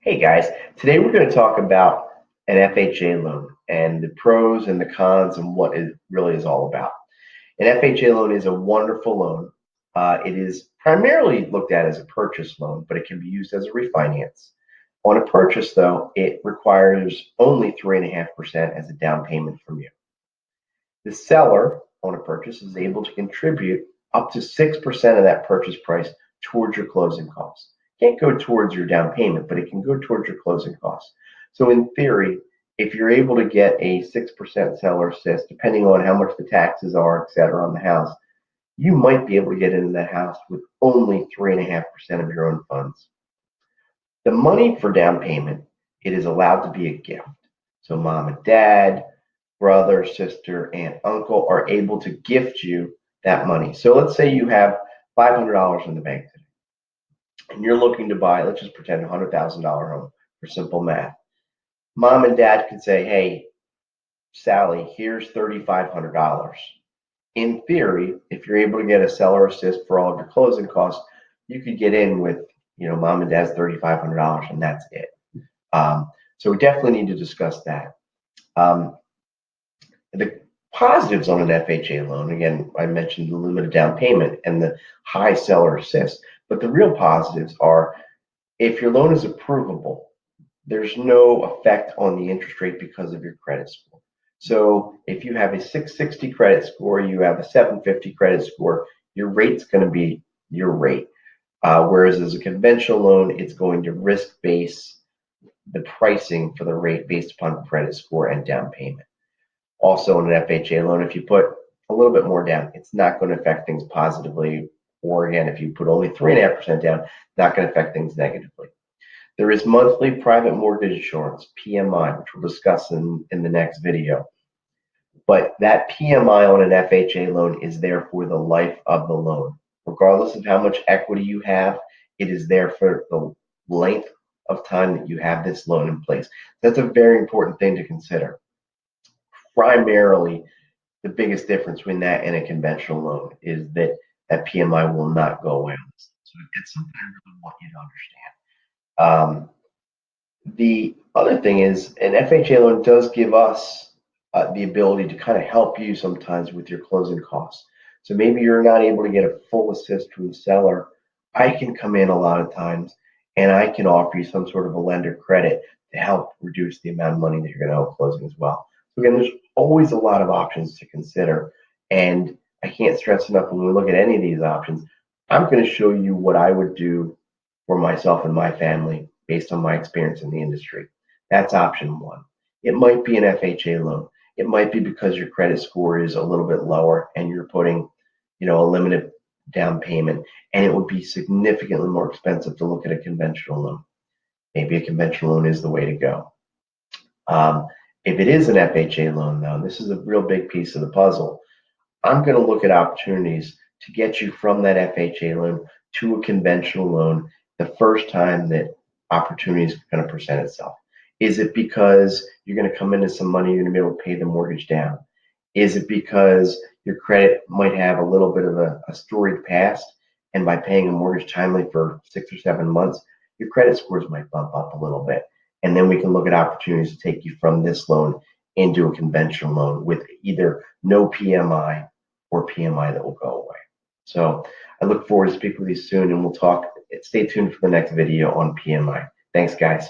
Hey guys, today we're going to talk about an FHA loan and the pros and the cons and what it really is all about. An FHA loan is a wonderful loan. It is primarily looked at as a purchase loan, but it can be used as a refinance. On a purchase, though, it requires only 3.5% as a down payment from you. The seller on a purchase is able to contribute up to 6% of that purchase price towards your closing costs. Can't go towards your down payment, but it can go towards your closing costs. So in theory, if you're able to get a 6% seller assist, depending on how much the taxes are, et cetera, on the house, you might be able to get into that house with only 3.5% of your own funds. The money for down payment, it is allowed to be a gift. So mom and dad, brother, sister, aunt, uncle are able to gift you that money. So let's say you have $500 in the bank today, and you're looking to buy, let's just pretend, a $100,000 home for simple math. Mom and dad could say, hey, Sally, here's $3,500. In theory, if you're able to get a seller assist for all of your closing costs, you could get in with, mom and dad's $3,500, and that's it. So we definitely need to discuss that. The positives on an FHA loan, again, I mentioned the limited down payment and the high seller assist, but the real positives are if your loan is approvable, there's no effect on the interest rate because of your credit score. So if you have a 660 credit score, you have a 750 credit score, your rate's going to be your rate. Whereas as a conventional loan, it's going to risk base the pricing for the rate based upon credit score and down payment. Also, in an FHA loan, if you put a little bit more down, it's not going to affect things positively. Or again, if you put only 3.5% down, not going to affect things negatively. There is monthly private mortgage insurance, PMI, which we'll discuss in the next video. But that PMI on an FHA loan is there for the life of the loan. Regardless of how much equity you have, it is there for the length of time that you have this loan in place. That's a very important thing to consider. Primarily, the biggest difference between that and a conventional loan is that that PMI will not go away. So it's something I really want you to understand. The other thing is an FHA loan does give us the ability to kind of help you sometimes with your closing costs. So maybe you're not able to get a full assist from the seller. I can come in a lot of times and I can offer you some sort of a lender credit to help reduce the amount of money that you're going to owe closing as well. So again, there's always a lot of options to consider. And I can't stress enough when we look at any of these options, I'm going to show you what I would do for myself and my family based on my experience in the industry. That's option one. It might be an FHA loan. It might be because your credit score is a little bit lower and you're putting, a limited down payment, and it would be significantly more expensive to look at a conventional loan. Maybe a conventional loan is the way to go. If it is an FHA loan, though, this is a real big piece of the puzzle. I'm going to look at opportunities to get you from that FHA loan to a conventional loan the first time that opportunity is going to present itself. Is it because you're going to come into some money, you're going to be able to pay the mortgage down? Is it because your credit might have a little bit of a storied past, and by paying a mortgage timely for 6 or 7 months, your credit scores might bump up a little bit? And then we can look at opportunities to take you from this loan into a conventional loan with either no PMI or PMI that will go away. So I look forward to speaking with you soon, and we'll talk. Stay tuned for the next video on PMI. Thanks, guys.